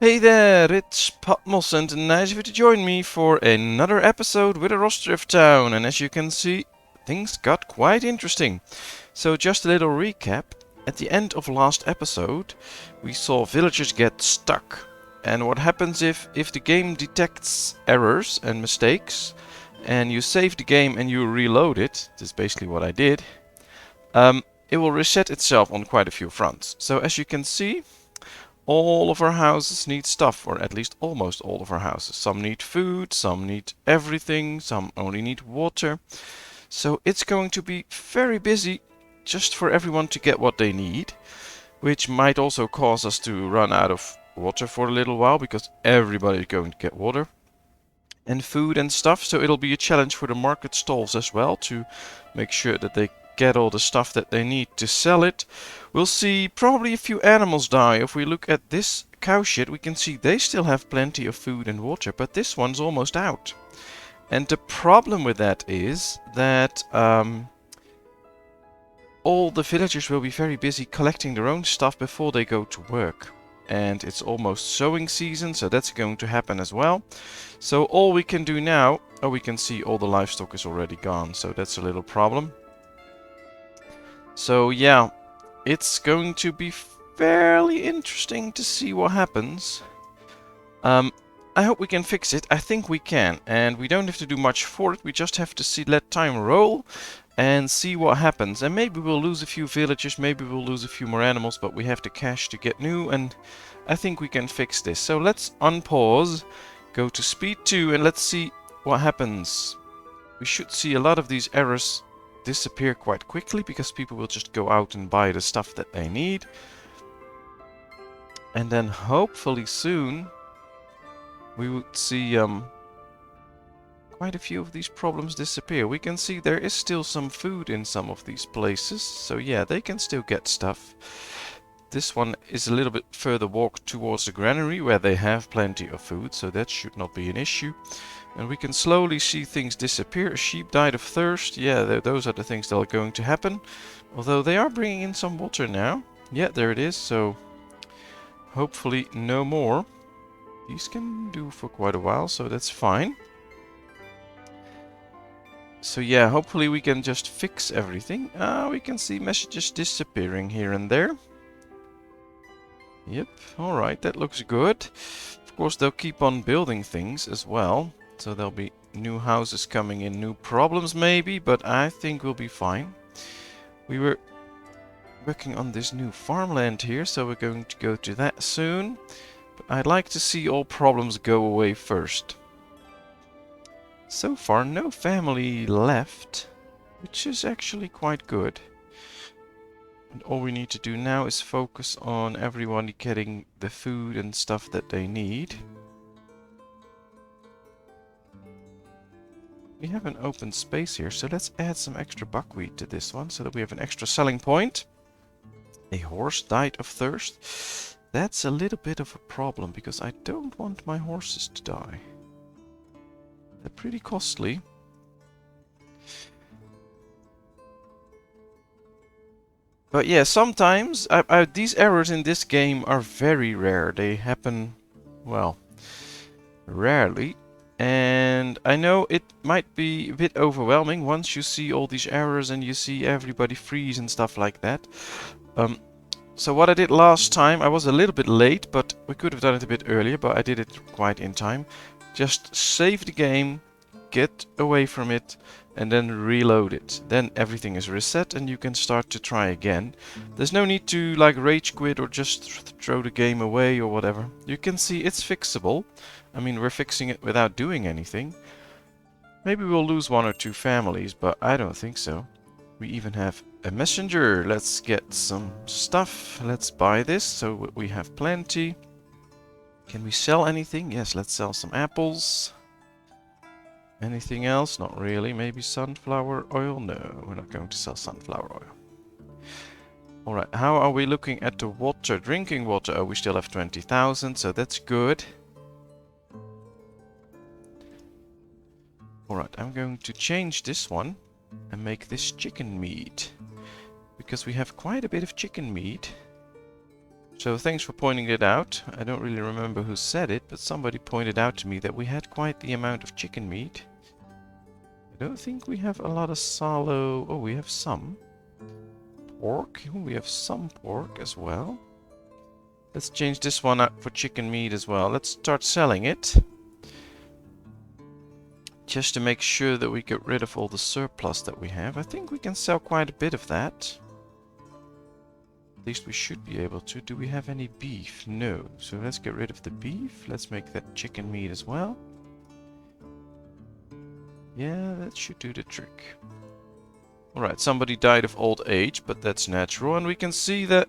Hey there, it's Patmos and nice of you to join me for another episode with a Ostriv town. And as you can see, things got quite interesting. So just a little recap. At the end of last episode, we saw villagers get stuck. And what happens if the game detects errors and mistakes, and you save the game and you reload it, this is basically what I did, it will reset itself on quite a few fronts. So as you can see, all of our houses need stuff, or at least almost all of our houses. Some need food, some need everything, some only need water. So it's going to be very busy just for everyone to get what they need, which might also cause us to run out of water for a little while, because everybody is going to get water and food and stuff. So it'll be a challenge for the market stalls as well to make sure that they get all the stuff that they need to sell it. We'll see probably a few animals die. If we look at this cow shed, we can see they still have plenty of food and water, but this one's almost out. And the problem with that is that all the villagers will be very busy collecting their own stuff before they go to work. And it's almost sowing season, so that's going to happen as well. So all we can do now, oh, we can see all the livestock is already gone, so that's a little problem. So yeah, it's going to be fairly interesting to see what happens. I hope we can fix it. I think we can, and we don't have to do much for it. We just have to let time roll and see what happens. And maybe we'll lose a few villagers, maybe we'll lose a few more animals, but we have the cash to get new, and I think we can fix this. So let's unpause, go to speed 2, and let's see what happens. We should see a lot of these errors disappear quite quickly, because people will just go out and buy the stuff that they need. And then hopefully soon we would see quite a few of these problems disappear. We can see there is still some food in some of these places, so yeah, they can still get stuff. This one is a little bit further walk towards the granary where they have plenty of food, so that should not be an issue. And we can slowly see things disappear. A sheep died of thirst. Yeah, those are the things that are going to happen. Although they are bringing in some water now. Yeah, there it is. So hopefully no more. These can do for quite a while, so that's fine. So yeah, hopefully we can just fix everything. We can see messages disappearing here and there. Yep, alright, that looks good. Of course, they'll keep on building things as well. So there'll be new houses coming in, new problems maybe, but I think we'll be fine. We were working on this new farmland here, so we're going to go to that soon. But I'd like to see all problems go away first. So far, no family left, which is actually quite good. And all we need to do now is focus on everyone getting the food and stuff that they need. We have an open space here, so let's add some extra buckwheat to this one so that we have an extra selling point. A horse died of thirst. That's a little bit of a problem, because I don't want my horses to die. They're pretty costly. But yeah, sometimes these errors in this game are very rare. They happen, well, rarely. And I know it might be a bit overwhelming once you see all these errors and you see everybody freeze and stuff like that. So what I did last time, I was a little bit late, but we could have done it a bit earlier, but I did it quite in time. Just save the game, get away from it, and then reload it. Then everything is reset and you can start to try again. There's no need to like rage quit or just throw the game away or whatever. You can see it's fixable. I mean, we're fixing it without doing anything. Maybe we'll lose 1 or 2 families, but I don't think so. We even have a messenger. Let's get some stuff. Let's buy this so we have plenty. Can we sell anything? Yes, let's sell some apples. Anything else? Not really. Maybe sunflower oil? No, we're not going to sell sunflower oil. Alright, how are we looking at the water? Drinking water. Oh, we still have 20,000, so that's good. Alright, I'm going to change this one and make this chicken meat. Because we have quite a bit of chicken meat. So thanks for pointing it out. I don't really remember who said it, but somebody pointed out to me that we had quite the amount of chicken meat. I don't think we have a lot of salo. Oh, we have some. Pork. We have some pork as well. Let's change this one up for chicken meat as well. Let's start selling it. Just to make sure that we get rid of all the surplus that we have. I think we can sell quite a bit of that. At least we should be able to. Do we have any beef? No. So let's get rid of the beef. Let's make that chicken meat as well. Yeah, that should do the trick. Alright, somebody died of old age, but that's natural. And we can see that,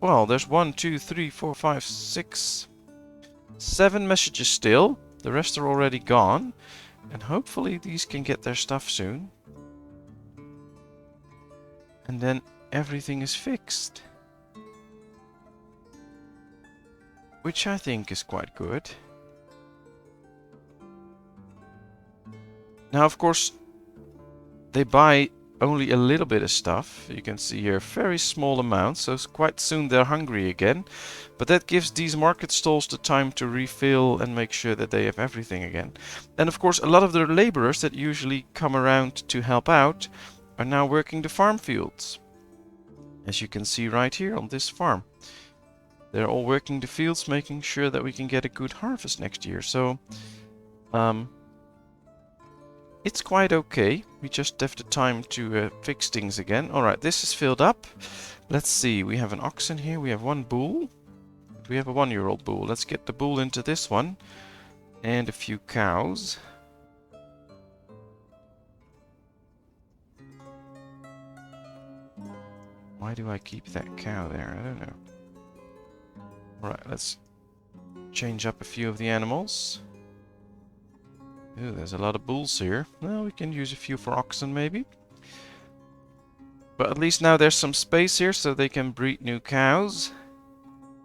well, there's 1, 2, 3, 4, 5, 6, 7 messages still. The rest are already gone. And hopefully these can get their stuff soon. And then everything is fixed. Which I think is quite good. Now, of course, they buy only a little bit of stuff. You can see here very small amounts, so quite soon they're hungry again. But that gives these market stalls the time to refill and make sure that they have everything again. And of course, a lot of the laborers that usually come around to help out are now working the farm fields. As you can see right here on this farm. They're all working the fields, making sure that we can get a good harvest next year. So, it's quite okay. We just have the time to fix things again. Alright, this is filled up. Let's see, we have an oxen here. We have one bull. We have a 1-year-old bull. Let's get the bull into this one. And a few cows. Why do I keep that cow there? I don't know. Alright, let's change up a few of the animals. Ooh, there's a lot of bulls here. Well, we can use a few for oxen maybe. But at least now there's some space here so they can breed new cows.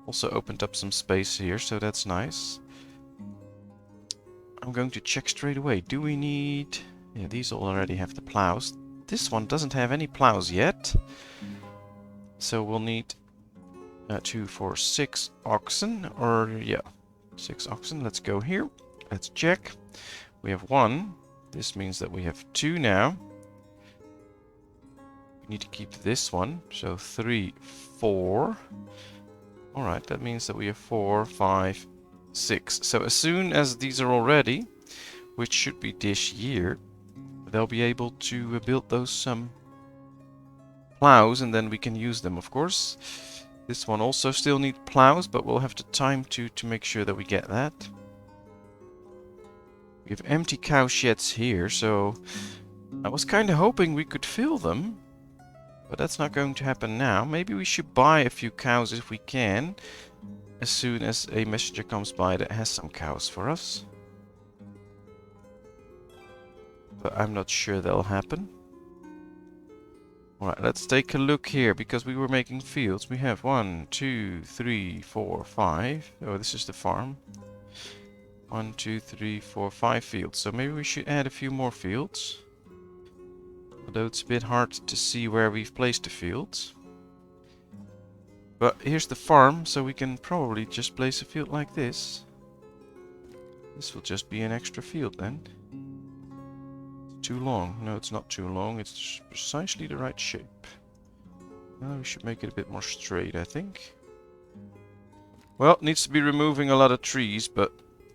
Also opened up some space here, so that's nice. I'm going to check straight away. Do we need... Yeah, these all already have the plows. This one doesn't have any plows yet. So we'll need 2, 4, 6 oxen. Or, yeah, 6 oxen. Let's go here. Let's check. We have 1. This means that we have 2 now. We need to keep this one. So 3, 4. Alright, that means that we have 4, 5, 6. So as soon as these are all ready, which should be this year, they'll be able to build those plows, and then we can use them, of course. This one also still needs plows, but we'll have the time to make sure that we get that. We have empty cow sheds here, so I was kind of hoping we could fill them. But that's not going to happen now. Maybe we should buy a few cows if we can. As soon as a messenger comes by that has some cows for us. But I'm not sure that'll happen. Alright, let's take a look here. Because we were making fields. We have 1, 2, 3, 4, 5. Oh, this is the farm. 1, 2, 3, 4, 5 fields. So maybe we should add a few more fields. Although it's a bit hard to see where we've placed the fields. But here's the farm, so we can probably just place a field like this. This will just be an extra field then. It's too long. No, it's not too long. It's precisely the right shape. Well, we should make it a bit more straight, I think. Well, it needs to be removing a lot of trees, but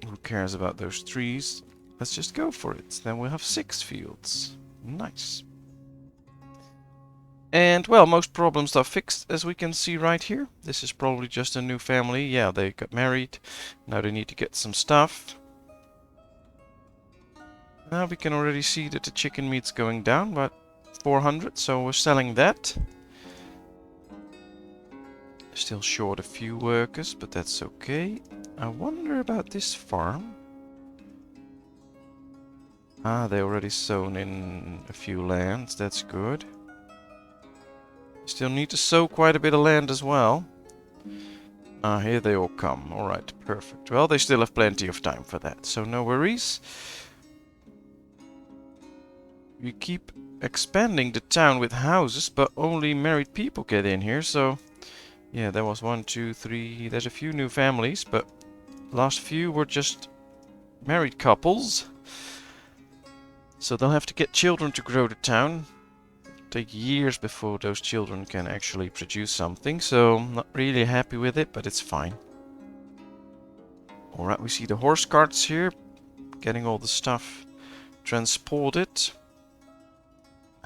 who cares about those trees? Let's just go for it. Then we'll have 6 fields. Nice. And, well, most problems are fixed, as we can see right here. This is probably just a new family. Yeah, they got married. Now they need to get some stuff. Now we can already see that the chicken meat's going down, about 400, so we're selling that. Still short a few workers, but that's okay. I wonder about this farm. Ah, they already sown in a few lands, that's good. Still need to sow quite a bit of land as well. Ah, here they all come. Alright, perfect. Well, they still have plenty of time for that, so no worries. We keep expanding the town with houses, but only married people get in here, so... Yeah, there was 1, 2, 3. There's a few new families, but last few were just married couples. So they'll have to get children to grow the town. Take years before those children can actually produce something, so I'm not really happy with it, but it's fine. Alright, we see the horse carts here, getting all the stuff transported.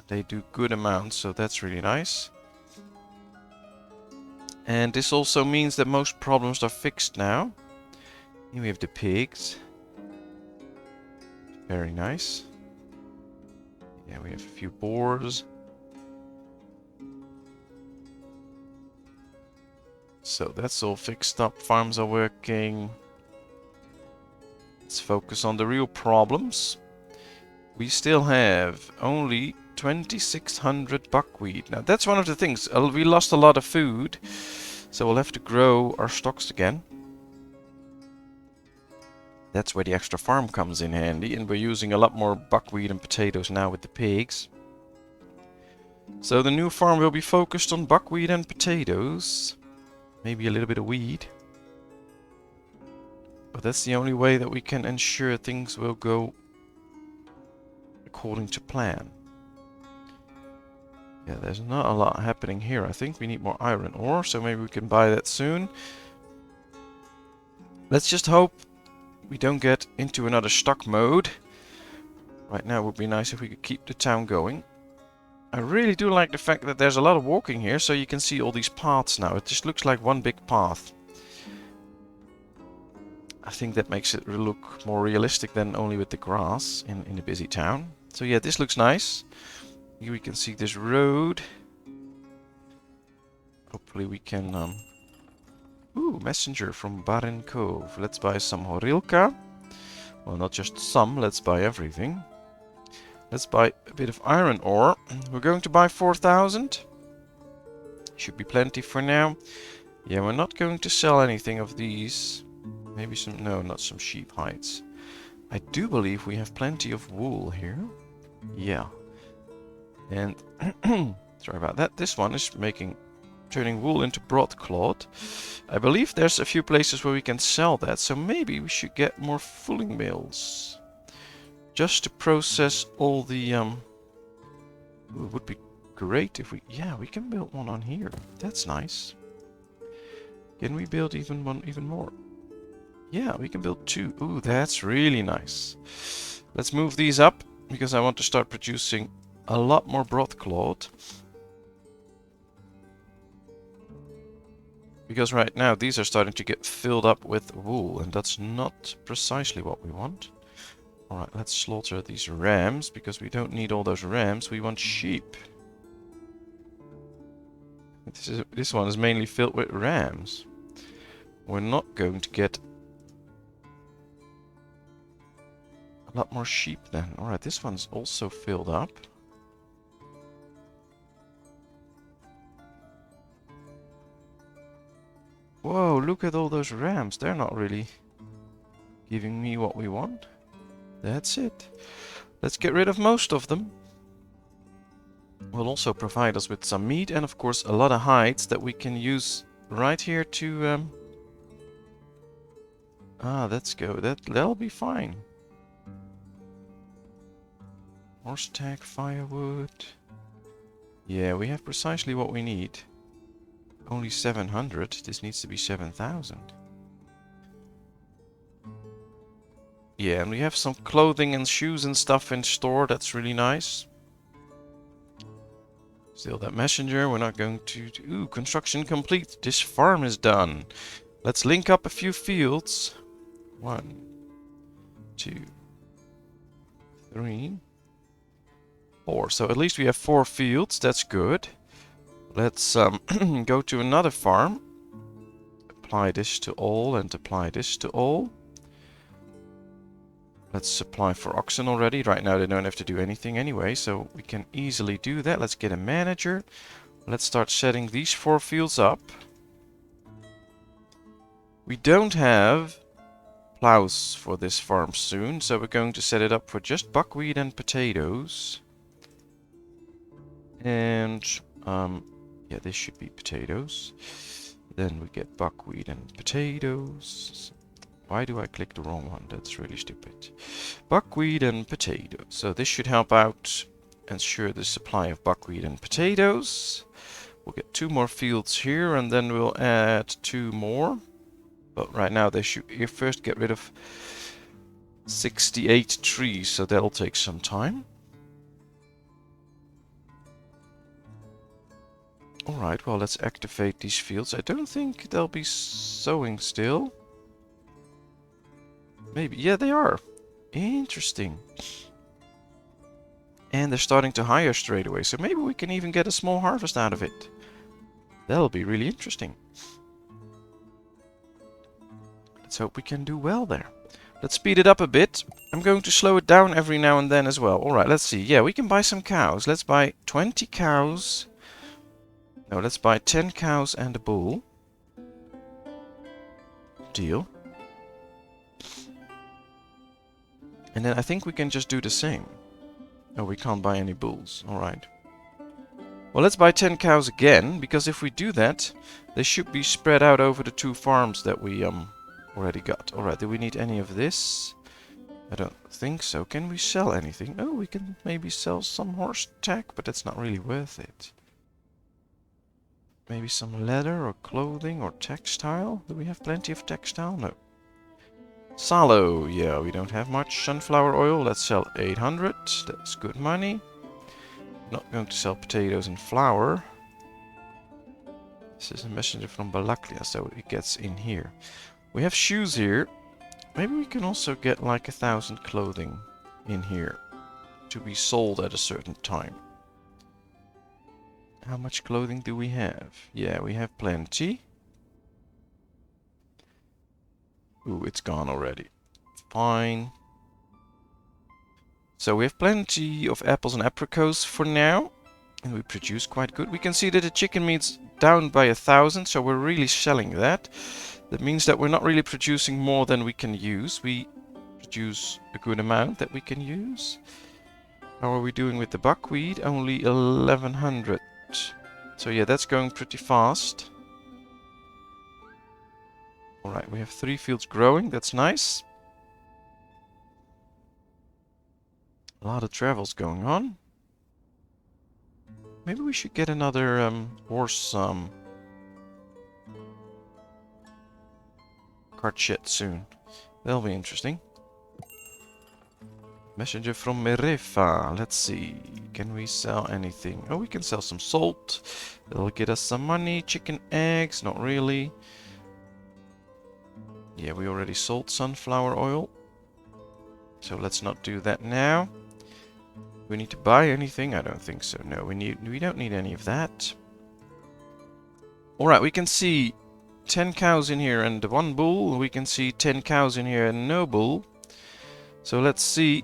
They do good amounts, so that's really nice. And this also means that most problems are fixed now. Here we have the pigs. Very nice. Yeah, we have a few boars. So that's all fixed up. Farms are working. Let's focus on the real problems. We still have only 2,600 buckwheat. Now that's one of the things. We lost a lot of food, so we'll have to grow our stocks again. That's where the extra farm comes in handy, and we're using a lot more buckwheat and potatoes now with the pigs. So the new farm will be focused on buckwheat and potatoes. Maybe a little bit of wheat. But that's the only way that we can ensure things will go according to plan. Yeah, there's not a lot happening here. I think we need more iron ore, so maybe we can buy that soon. Let's just hope we don't get into another stock mode. Right now it would be nice if we could keep the town going. I really do like the fact that there's a lot of walking here, so you can see all these paths now. It just looks like one big path. I think that makes it look more realistic than only with the grass in a busy town. So yeah, this looks nice. Here we can see this road. Hopefully we can... Ooh, messenger from Barin Cove. Let's buy some horilka. Well, not just some, let's buy everything. Let's buy a bit of iron ore. We're going to buy 4,000. Should be plenty for now. Yeah, we're not going to sell anything of these. Maybe some... No, not some sheep hides. I do believe we have plenty of wool here. Yeah. And... sorry about that. This one is turning wool into broadcloth. I believe there's a few places where we can sell that. So maybe we should get more fulling mills. Just to process all the... It would be great if we... Yeah, we can build one on here. That's nice. Can we build even more? Yeah, we can build 2. Ooh, that's really nice. Let's move these up, because I want to start producing a lot more broadcloth. Because right now these are starting to get filled up with wool, and that's not precisely what we want. Alright, let's slaughter these rams, because we don't need all those rams, we want sheep. This one is mainly filled with rams. We're not going to get a lot more sheep then. Alright, this one's also filled up. Whoa, look at all those rams. They're not really giving me what we want. That's it. Let's get rid of most of them. Will also provide us with some meat and of course a lot of hides that we can use right here to... let's go. That'll be fine. Horse tack, firewood. Yeah, we have precisely what we need. Only 700. This needs to be 7,000. Yeah, and we have some clothing and shoes and stuff in store. That's really nice. Still that messenger. We're not going to... Ooh, construction complete. This farm is done. Let's link up a few fields. 1, 2, 3, 4. So at least we have 4 fields. That's good. Let's go to another farm. Apply this to all and apply this to all. Let's supply for oxen already. Right now they don't have to do anything anyway, so we can easily do that. Let's get a manager. Let's start setting these 4 fields up. We don't have plows for this farm soon, so we're going to set it up for just buckwheat and potatoes. And, yeah, this should be potatoes. Then we get buckwheat and potatoes. Why do I click the wrong one? That's really stupid. Buckwheat and potatoes. So this should help out, ensure the supply of buckwheat and potatoes. We'll get 2 more fields here, and then we'll add 2 more. But right now they should first get rid of 68 trees, so that'll take some time. Alright, well, let's activate these fields. I don't think they'll be sowing still. Maybe. Yeah, they are. Interesting. And they're starting to hire straight away, so maybe we can even get a small harvest out of it. That'll be really interesting. Let's hope we can do well there. Let's speed it up a bit. I'm going to slow it down every now and then as well. Alright, let's see. Yeah, we can buy some cows. Let's buy 20 cows. No, let's buy 10 cows and a bull. Deal. And then I think we can just do the same. No, we can't buy any bulls. Alright. Well, let's buy 10 cows again, because if we do that, they should be spread out over the 2 farms that we already got. Alright, do we need any of this? I don't think so. Can we sell anything? Oh, we can maybe sell some horse tack, but that's not really worth it. Maybe some leather or clothing or textile? Do we have plenty of textile? No. Sallow, yeah, we don't have much. Sunflower oil, let's sell 800. That's good money. Not going to sell potatoes and flour. This is a messenger from Balaklia, so it gets in here. We have shoes here. Maybe we can also get like 1,000 clothing in here to be sold at a certain time. How much clothing do we have? Yeah, we have plenty. Ooh, it's gone already. Fine. So we have plenty of apples and apricots for now. And we produce quite good. We can see that the chicken meat's down by 1,000, so we're really selling that. That means that we're not really producing more than we can use. We produce a good amount that we can use. How are we doing with the buckwheat? Only 1,100. So yeah, that's going pretty fast. Alright, we have 3 fields growing. That's nice. A lot of travels going on. Maybe we should get another horse cart shed soon. That'll be interesting. Messenger from Merefa. Let's see. Can we sell anything? Oh, we can sell some salt. That'll get us some money. Chicken eggs. Not really. Yeah, we already sold sunflower oil. So let's not do that now. We need to buy anything? I don't think so. No, we don't need any of that. Alright, we can see 10 cows in here and 1 bull. We can see 10 cows in here and no bull. So let's see.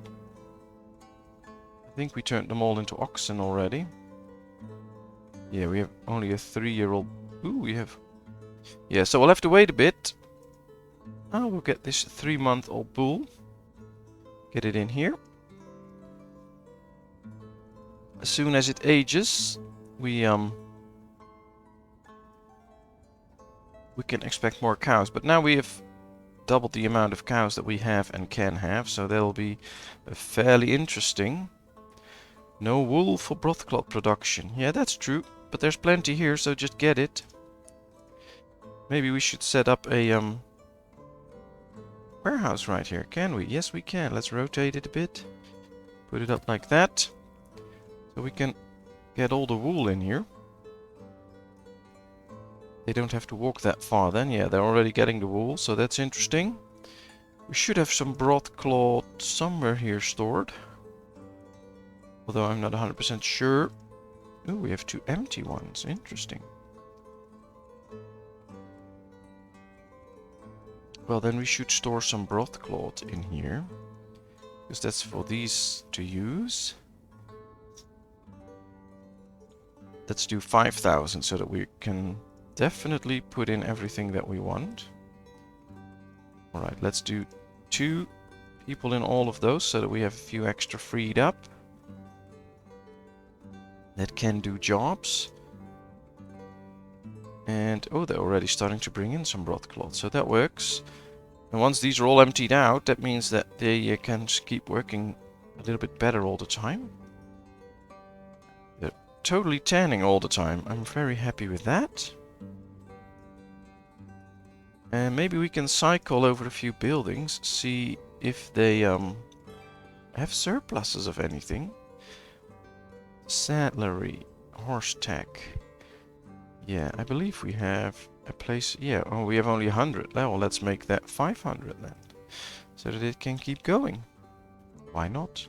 I think we turned them all into oxen already. Yeah, we have only a 3-year-old. Ooh, we have... Yeah, so we'll have to wait a bit. Oh, we'll get this 3-month-old bull. Get it in here. As soon as it ages, we can expect more cows. But now we have doubled the amount of cows that we have and can have, so that'll be fairly interesting. No wool for brothcloth production. Yeah, that's true, but there's plenty here, so just get it. Maybe we should set up a warehouse right here. Can we? Yes, we can. Let's rotate it a bit. Put it up like that. So we can get all the wool in here. They don't have to walk that far then. Yeah, they're already getting the wool, so that's interesting. We should have some broadcloth somewhere here stored. Although I'm not 100% sure. Ooh, we have 2 empty ones. Interesting. Well, then we should store some broadcloth in here. Because that's for these to use. Let's do 5,000 so that we can definitely put in everything that we want. Alright, let's do 2 people in all of those so that we have a few extra freed up. That can do jobs. And, oh, they're already starting to bring in some broadcloth, so that works. And once these are all emptied out, that means that they can just keep working a little bit better all the time. They're totally tanning all the time. I'm very happy with that. And maybe we can cycle over a few buildings, see if they have surpluses of anything. Saddlery, horse tack. Yeah, I believe we have a place. Yeah, oh, we have only 100. Well, let's make that 500 then, so that it can keep going. Why not?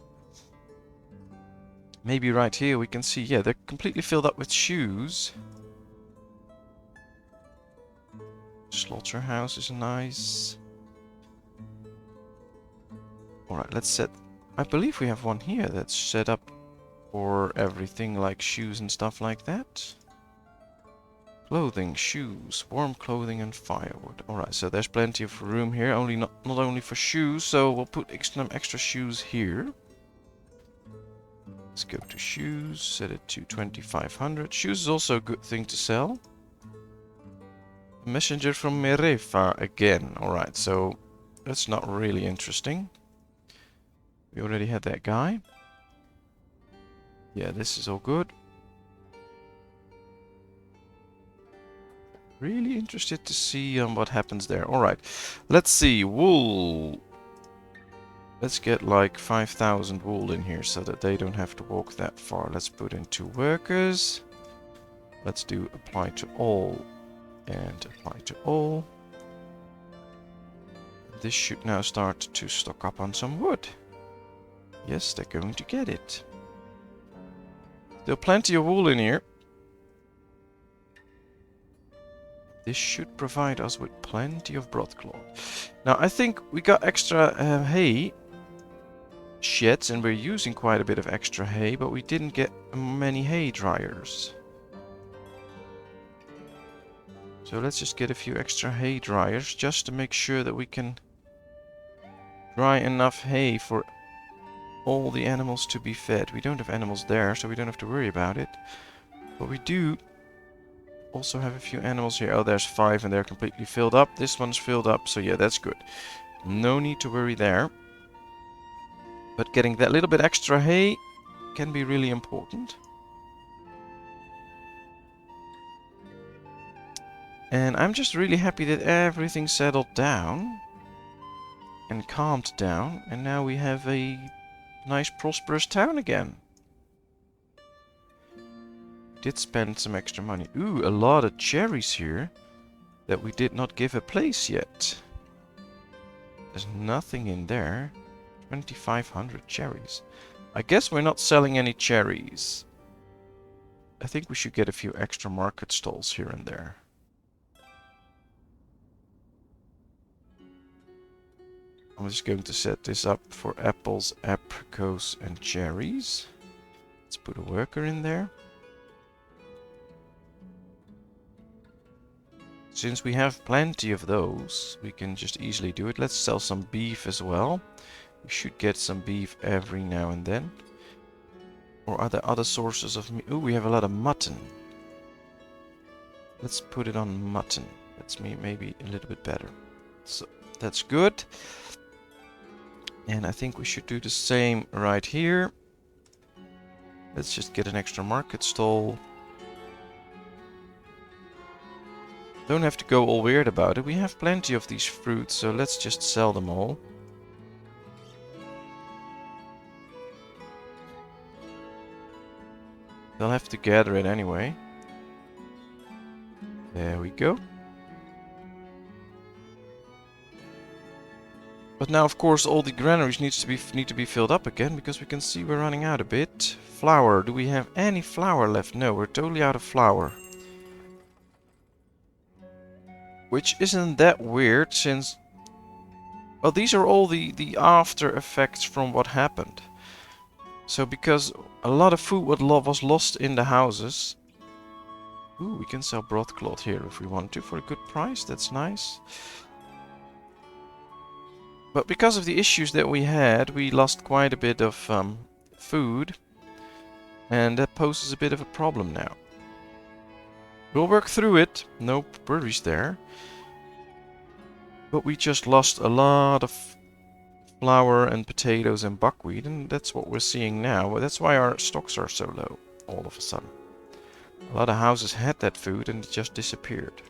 Maybe right here we can see, yeah, they're completely filled up with shoes. Slaughterhouse is nice. Alright, let's set... I believe we have one here that's set up for everything like shoes and stuff like that. Clothing, shoes, warm clothing and firewood. Alright, so there's plenty of room here, not only for shoes, so we'll put extra shoes here. Let's go to shoes, set it to 2500. Shoes is also a good thing to sell. A messenger from Merefa again. Alright, so that's not really interesting. We already had that guy. Yeah, this is all good. Really interested to see what happens there. Alright, let's see. Wool. Let's get like 5,000 wool in here so that they don't have to walk that far. Let's put in 2 workers. Let's do apply to all and apply to all. This should now start to stock up on some wood. Yes, they're going to get it. Still plenty of wool in here. This should provide us with plenty of broadcloth. Now, I think we got extra hay sheds, and we're using quite a bit of extra hay, but we didn't get many hay dryers. So let's just get a few extra hay dryers, just to make sure that we can dry enough hay for all the animals to be fed. We don't have animals there, so we don't have to worry about it. But we do also have a few animals here. Oh, there's 5 and they're completely filled up. This one's filled up, so yeah, that's good. No need to worry there. But getting that little bit extra hay can be really important. And I'm just really happy that everything settled down and calmed down, and now we have a nice prosperous town again. Did spend some extra money. Ooh, a lot of cherries here that we did not give a place yet. There's nothing in there. 2,500 cherries. I guess we're not selling any cherries. I think we should get a few extra market stalls here and there. I'm just going to set this up for apples, apricots and cherries. Let's put a worker in there. Since we have plenty of those, we can just easily do it. Let's sell some beef as well. We should get some beef every now and then. Or are there other sources of meat? Ooh, we have a lot of mutton. Let's put it on mutton. That's maybe a little bit better. So that's good. And I think we should do the same right here. Let's just get an extra market stall. Don't have to go all weird about it. We have plenty of these fruits, so let's just sell them all. They'll have to gather it anyway. There we go. But now, of course, all the granaries need to be filled up again, because we can see we're running out a bit. Flour. Do we have any flour left? No, we're totally out of flour. Which isn't that weird, since... Well, these are all the after effects from what happened. So, because a lot of food was lost in the houses... Ooh, we can sell broadcloth here if we want to, for a good price. That's nice. But because of the issues that we had, we lost quite a bit of food. And that poses a bit of a problem now. We'll work through it. No worries there. But we just lost a lot of flour and potatoes and buckwheat, and that's what we're seeing now. Well, that's why our stocks are so low all of a sudden. A lot of houses had that food and it just disappeared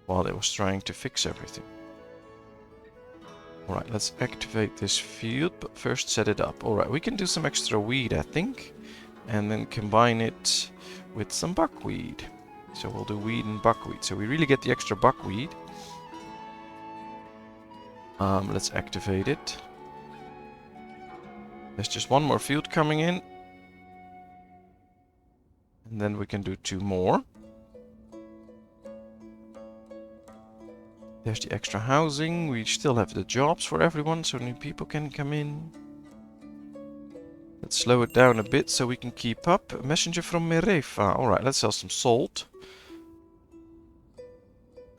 while it was trying to fix everything. Alright, let's activate this field, but first set it up. Alright, we can do some extra wheat, I think, and then combine it with some buckwheat. So we'll do wheat and buckwheat. So we really get the extra buckwheat. Let's activate it. There's just one more field coming in. And then we can do 2 more. There's the extra housing. We still have the jobs for everyone, so new people can come in. Let's slow it down a bit so we can keep up. A messenger from Merefa. Alright, let's sell some salt.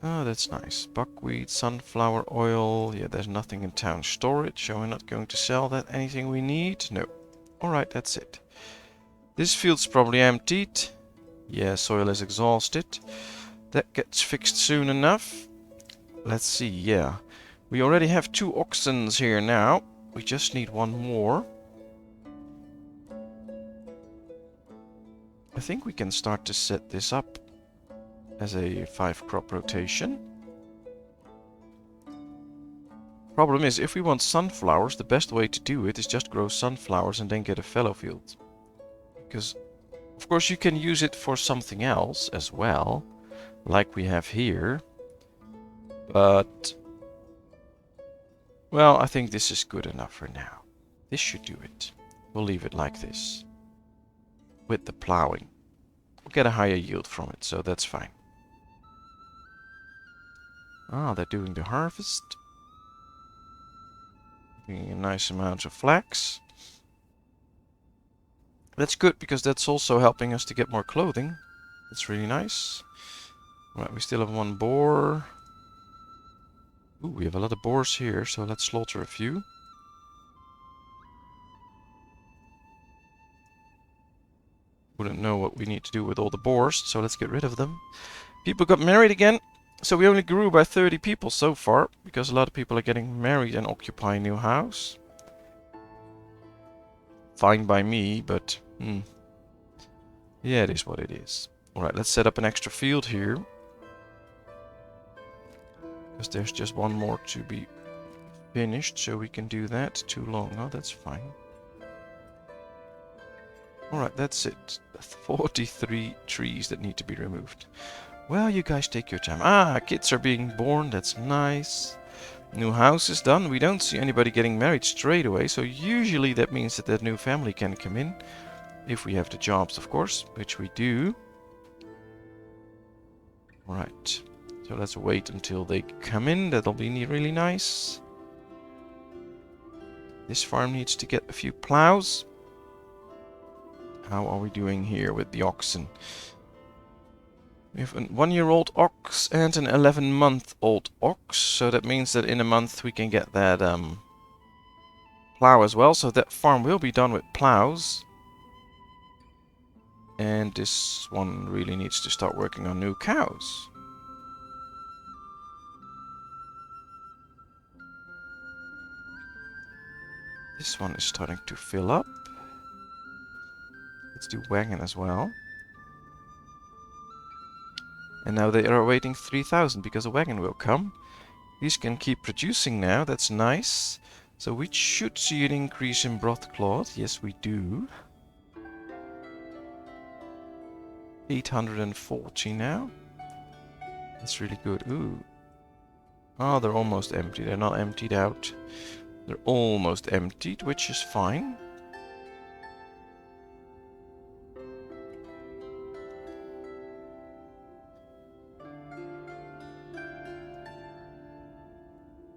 Oh, that's nice. Buckwheat, sunflower oil. Yeah, there's nothing in town storage, so we're not going to sell that. Anything we need? No. Alright, that's it. This field's probably emptied. Yeah, soil is exhausted. That gets fixed soon enough. Let's see, yeah. We already have 2 oxen here now. We just need 1 more. I think we can start to set this up as a 5-crop rotation. Problem is, if we want sunflowers, the best way to do it is just grow sunflowers and then get a fallow field. Because, of course, you can use it for something else as well, like we have here. But, well, I think this is good enough for now. This should do it. We'll leave it like this. With the plowing. We'll get a higher yield from it, so that's fine. Ah, they're doing the harvest. Doing a nice amount of flax. That's good, because that's also helping us to get more clothing. That's really nice. Right, we still have 1 boar. Ooh, we have a lot of boars here, so let's slaughter a few. Wouldn't know what we need to do with all the boars, so let's get rid of them. People got married again, so we only grew by 30 people so far, because a lot of people are getting married and occupy a new house. Fine by me, but yeah, it is what it is. Alright, let's set up an extra field here. Because there's just 1 more to be finished, so we can do that. Too long. Oh, that's fine. Alright, that's it. 43 trees that need to be removed. Well, you guys take your time. Ah, kids are being born. That's nice. New house is done. We don't see anybody getting married straight away, so usually that means that new family can come in. If we have the jobs, of course, which we do. Alright. So let's wait until they come in. That'll be really nice. This farm needs to get a few plows. How are we doing here with the oxen? We have a 1-year-old ox and an 11-month-old ox. So that means that in a month we can get that plow as well. So that farm will be done with plows. And this one really needs to start working on new cows. This one is starting to fill up. Let's do wagon as well. And now they are awaiting 3,000 because a wagon will come. These can keep producing now, that's nice. So we should see an increase in broadcloth. Yes, we do. 840 now. That's really good. Ooh. Oh, they're almost empty. They're not emptied out. They're almost emptied, which is fine.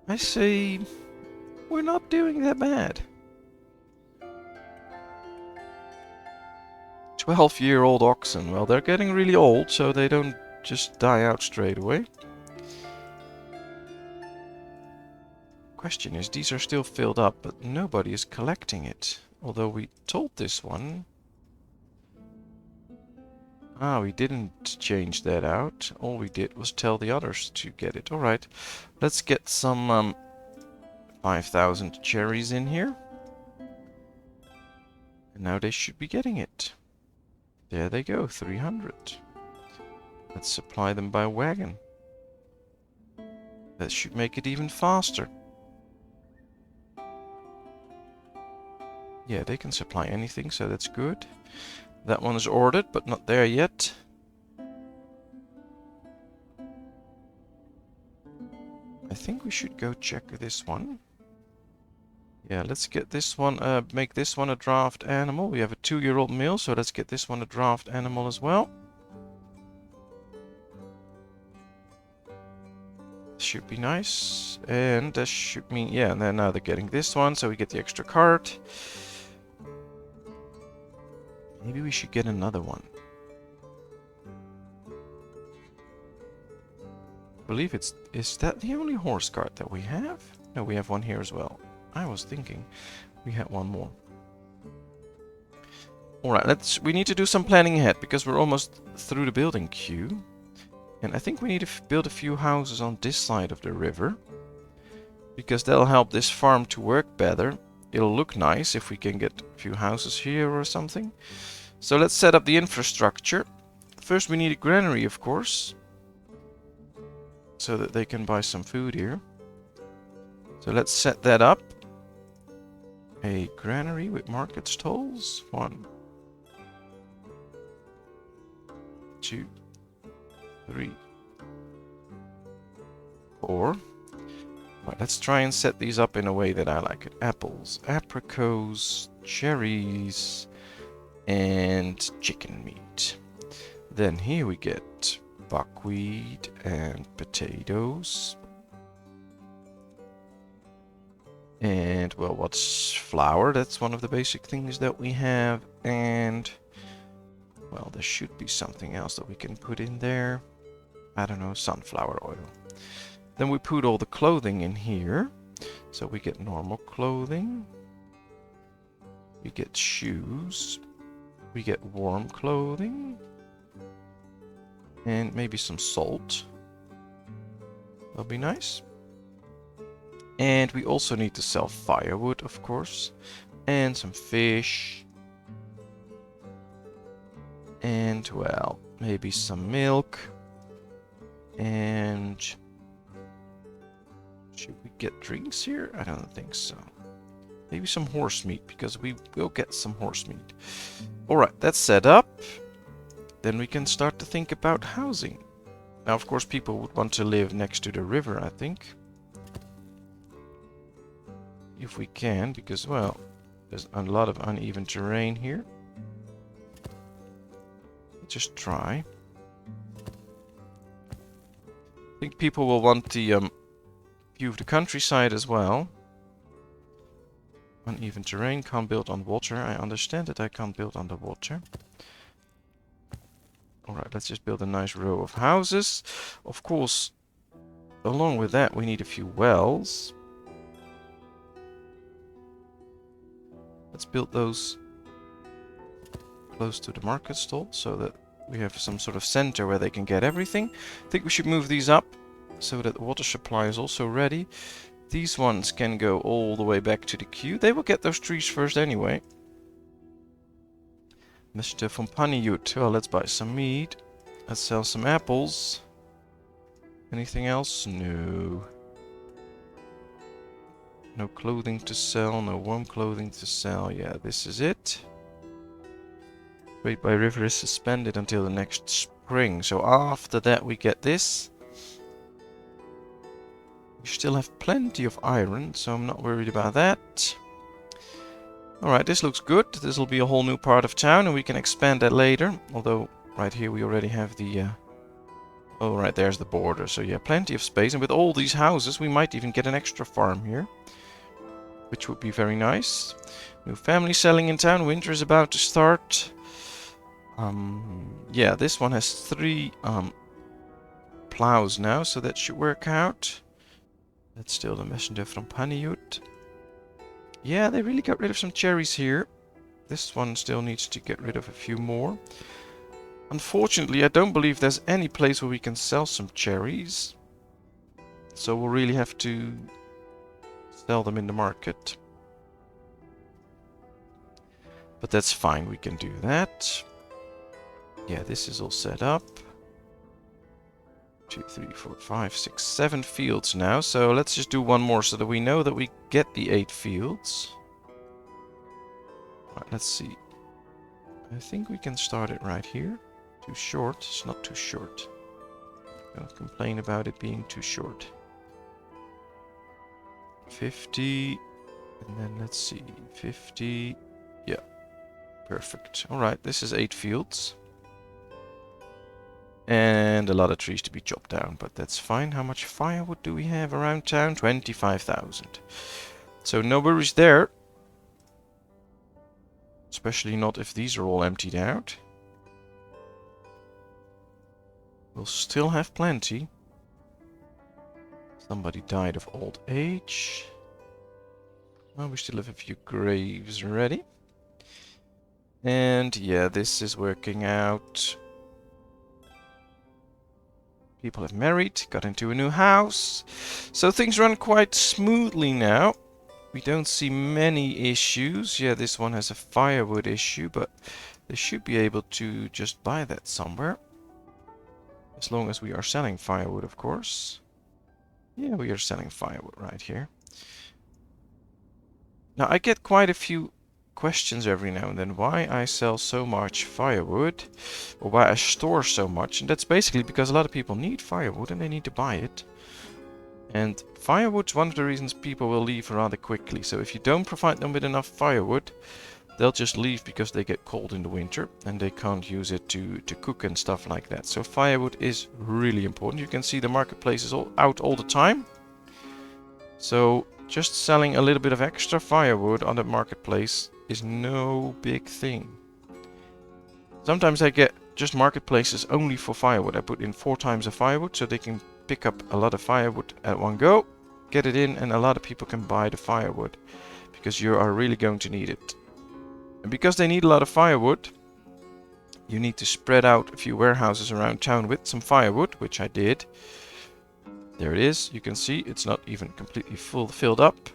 I say we're not doing that bad. 12-year-old oxen. Well, they're getting really old, so they don't just die out straight away. Question is, these are still filled up, but nobody is collecting it. Although we told this one... Ah, we didn't change that out. All we did was tell the others to get it. Alright, let's get some 5,000 cherries in here. And now they should be getting it. There they go, 300. Let's supply them by wagon. That should make it even faster. Yeah, they can supply anything, so that's good. That one is ordered, but not there yet. I think we should go check this one. Yeah, let's get this one, make this one a draft animal. We have a 2-year-old male, so let's get this one a draft animal as well. Should be nice. And that should mean, yeah, and then now they're getting this one, so we get the extra card. Maybe we should get another one. I believe is that the only horse card that we have? No, we have one here as well. I was thinking we had one more. Alright, we need to do some planning ahead, because we're almost through the building queue. And I think we need to build a few houses on this side of the river, because that'll help this farm to work better. It'll look nice if we can get a few houses here or something. So let's set up the infrastructure. First we need a granary, of course, so that they can buy some food here. So let's set that up. A granary with market stalls. 1, 2, 3, 4. Right, let's try and set these up in a way that I like it. Apples, apricots, cherries, and chicken meat. Then here we get buckwheat and potatoes. And, well, what's flour? That's one of the basic things that we have. And, well, there should be something else that we can put in there. I don't know, sunflower oil. Then we put all the clothing in here. So we get normal clothing. We get shoes. We get warm clothing. And maybe some salt. That'll be nice. And we also need to sell firewood, of course. And some fish. And, well, maybe some milk. And should we get drinks here? I don't think so. Maybe some horse meat, because we will get some horse meat. Alright, that's set up. Then we can start to think about housing. Now, of course, people would want to live next to the river, I think. If we can, because, well, there's a lot of uneven terrain here. Just try. I think people will want the view of the countryside as well. Uneven terrain, can't build on water. I understand that I can't build on the water. Alright, let's just build a nice row of houses. Of course, along with that, we need a few wells. Let's build those close to the market stall, so that we have some sort of center where they can get everything. I think we should move these up, so that the water supply is also ready. These ones can go all the way back to the queue. They will get those trees first anyway. Mr. from Paniyut. Well, let's buy some meat. Let's sell some apples. Anything else? No. No clothing to sell, no warm clothing to sell. Yeah, this is it. Trade by river is suspended until the next spring. So after that we get this. We still have plenty of iron, so I'm not worried about that. Alright, this looks good. This will be a whole new part of town, and we can expand that later. Although, right here we already have the... Oh, right, there's the border. So yeah, plenty of space. And with all these houses, we might even get an extra farm here, which would be very nice. New family selling in town. Winter is about to start. Yeah, this one has 3 plows now, so that should work out. That's still the messenger from Paniyut. Yeah, they really got rid of some cherries here. This one still needs to get rid of a few more. Unfortunately, I don't believe there's any place where we can sell some cherries. So we'll really have to sell them in the market. But that's fine, we can do that. Yeah, this is all set up. 2, 3, 4, 5, 6, 7 fields now. So let's just do one more so that we know that we get the 8 fields. Right, let's see. I think we can start it right here. Too short? It's not too short. Don't complain about it being too short. 50. And then let's see. 50. Yeah. Perfect. Alright, this is 8 fields. And a lot of trees to be chopped down, but that's fine. How much firewood do we have around town? 25,000. So no worries there. Especially not if these are all emptied out. We'll still have plenty. Somebody died of old age. Well, we still have a few graves ready. And yeah, this is working out. People have married, got into a new house. So things run quite smoothly now. We don't see many issues. Yeah, this one has a firewood issue, but they should be able to just buy that somewhere. As long as we are selling firewood, of course. Yeah, we are selling firewood right here. Now, I get quite a few questions every now and then why I sell so much firewood, or why I store so much. And that's basically because a lot of people need firewood and they need to buy it. And firewood's one of the reasons people will leave rather quickly. So if you don't provide them with enough firewood, they'll just leave because they get cold in the winter and they can't use it to cook and stuff like that. So firewood is really important. You can see the marketplace is out all the time. So just selling a little bit of extra firewood on the marketplace is no big thing. Sometimes I get just marketplaces only for firewood. I put in 4 times the firewood so they can pick up a lot of firewood at one go, get it in, and a lot of people can buy the firewood because you are really going to need it. And because they need a lot of firewood, you need to spread out a few warehouses around town with some firewood, which I did. There it is. You can see it's not even completely filled up.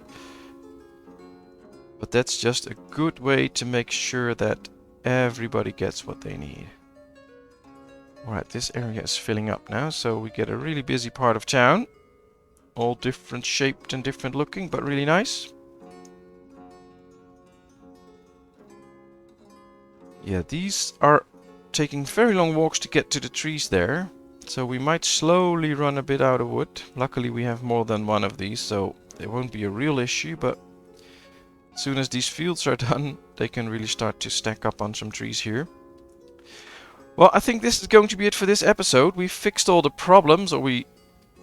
But that's just a good way to make sure that everybody gets what they need. Alright, this area is filling up now, so we get a really busy part of town. All different shaped and different looking, but really nice. Yeah, these are taking very long walks to get to the trees there. So we might slowly run a bit out of wood. Luckily we have more than one of these, so it won't be a real issue, but as soon as these fields are done, they can really start to stack up on some trees here. Well, I think this is going to be it for this episode. We fixed all the problems, or we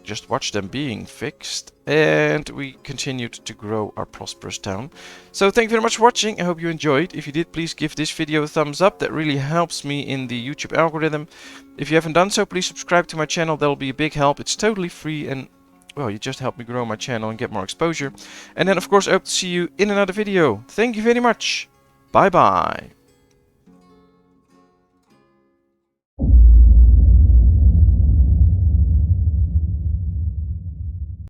just watched them being fixed, and we continued to grow our prosperous town. So thank you very much for watching. I hope you enjoyed. If you did, please give this video a thumbs up. That really helps me in the YouTube algorithm. If you haven't done so, please subscribe to my channel. That will be a big help. It's totally free, and well, you just help me grow my channel and get more exposure. And then, of course, I hope to see you in another video. Thank you very much. Bye bye.